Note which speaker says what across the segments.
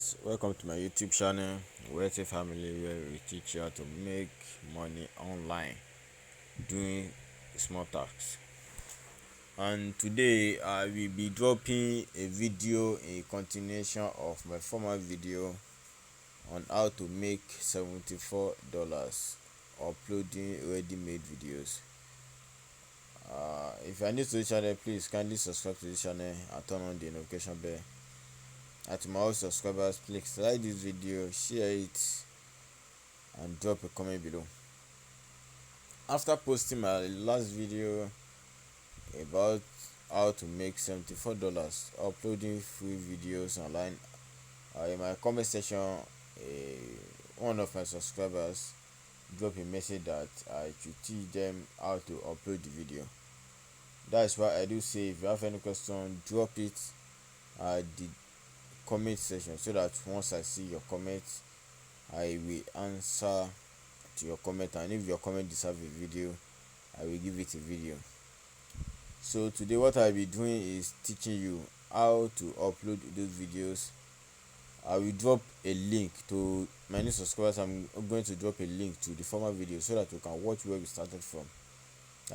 Speaker 1: Welcome to my YouTube channel, Wealthy Family, where we teach you how to make money online doing small tasks. And today I will be dropping a video, a continuation of my former video on how to make $74 uploading ready-made videos. If you are new to the channel, please kindly subscribe to the channel and turn on the notification bell. And to my old subscribers, please like this video, share it, and drop a comment below. After posting my last video about how to make $74 uploading free videos online, in my comment section, one of my subscribers dropped a message that I should teach them how to upload the video. That is why I do say, if you have any question, drop it at the comment section, so that once I see your comment, I will answer to your comment, and if your comment deserves a video, I will give it a video. So today what I'll be doing is teaching you how to upload those videos. I will drop a link to my new subscribers. I'm going to drop a link to the former video so that you can watch where we started from.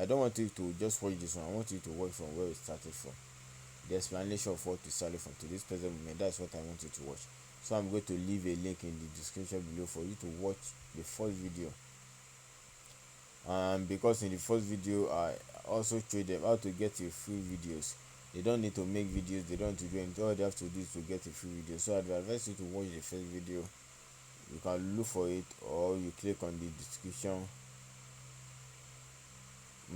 Speaker 1: I don't want you to just watch this one, I want you to watch from where we started from. The explanation of what we started from to this present moment, that's what I want you to watch. So I'm going to leave a link in the description below for you to watch the first video. And because in the first video I also showed them how to get a free videos. They don't need to make videos, they don't need to do anything. All they have to do is to get a free video. So I advise you to watch the first video. You can look for it, or you click on the description,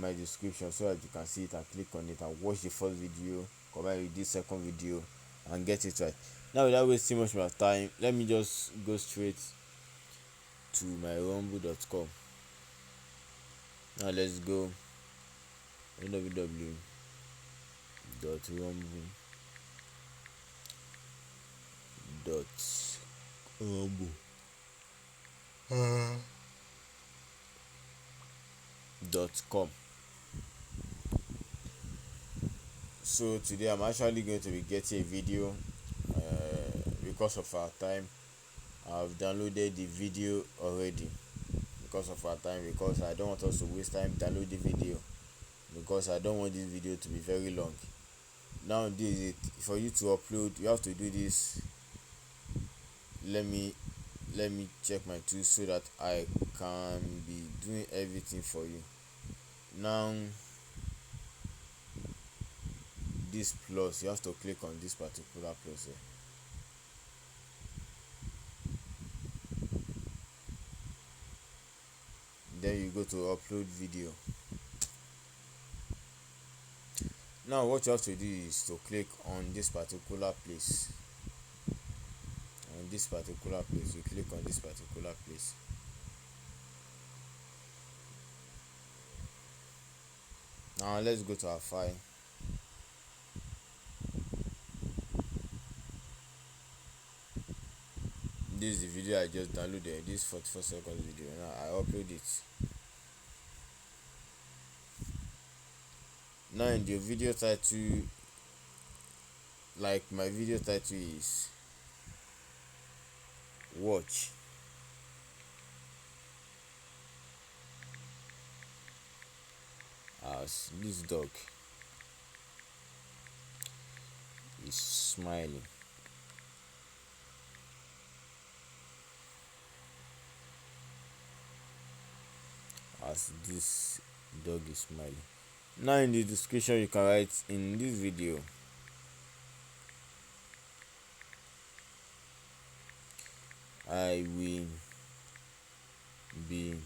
Speaker 1: my description, so that you can see it and click on it and watch the first video combined with this second video and get it right. Now, without wasting much more time, let me just go straight to my rumble.com. Now let's go www.rumble.com. So today I'm actually going to be getting a video. Because of our time, I've downloaded the video already. Because of our time, because I don't want us to waste time download the video, because I don't want this video to be very long. Now this is it. For you to upload, you have to do this. Let me check my tools so that I can be doing everything for you. Now this plus, you have to click on this particular plus here. Then you go to upload video. Now what you have to do is to click on this particular place. You click on this particular place. Now let's go to our file. This is the video I just downloaded, this 44 seconds video. Now I upload it. Now in the video title, like my video title is watch. As this dog is smiling. As this dog is smiling. Now in the description you can write, in this video I will be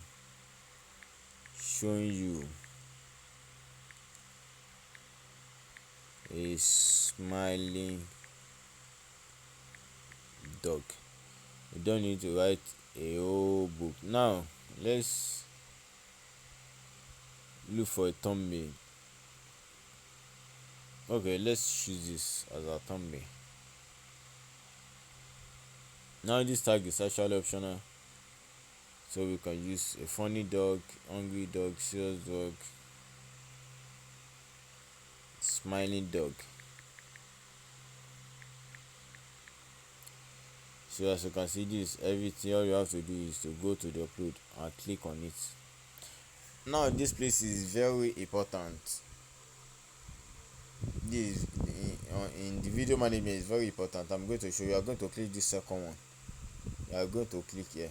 Speaker 1: showing you a smiling dog. You don't need to write a whole book. Now let's look for a thumbnail. Okay, let's choose this as our thumbnail. Now this tag is actually optional, so we can use a funny dog, hungry dog, serious dog, smiling dog. So as you can see this, everything all you have to do is to go to the upload and click on it. Now this place is very important. This in the video management is very important. I'm going to show you. I'm going to click this second one. You are going to click here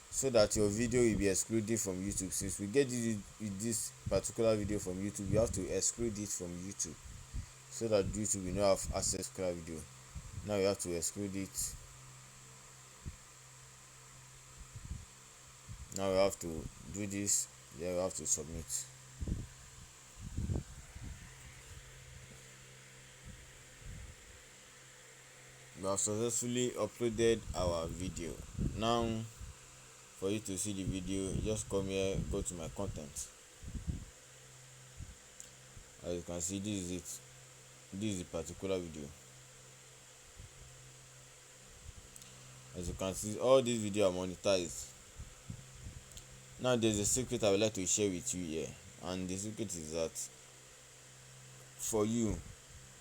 Speaker 1: so that your video will be excluded from YouTube. Since we get this particular video from YouTube, you have to exclude it from YouTube so that YouTube will not have access to that video. Now you have to exclude it. Now you have to do this, then you have to submit. We have successfully uploaded our video. Now for you to see the video, just come here, go to my content. As you can see, this is it. This is the particular video. As you can see, all these videos are monetized. Now there's a secret I would like to share with you here, and the secret is that for you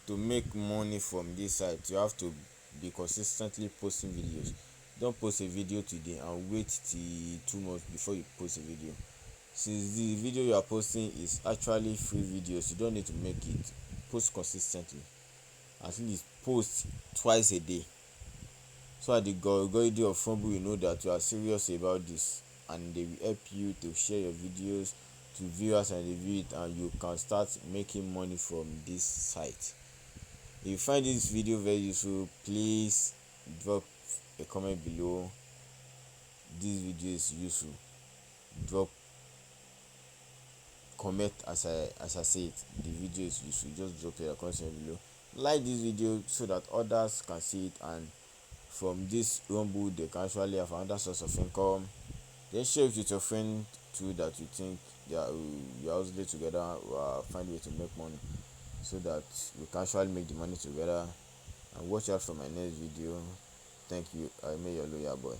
Speaker 1: to make money from this site, you have to be consistently posting videos. Don't post a video today and wait till 2 months before you post a video. Since the video you are posting is actually free videos, you don't need to make it. Post consistently. At least post twice a day, so that the algorithm of Fumble will know that you are serious about this, and they will help you to share your videos to viewers and review it, and you can start making money from this site. If you find this video very useful, please drop a comment below. This video is useful. Drop comment as I say it. The video is useful. Just drop a comment below. Like this video so that others can see it, and from this Rumble they can actually have another source of income. Then share it with your friend too that you think we are hustling together, find a way to make money, so that we can actually make the money together. And watch out for my next video. Thank you. I may your loyal boy.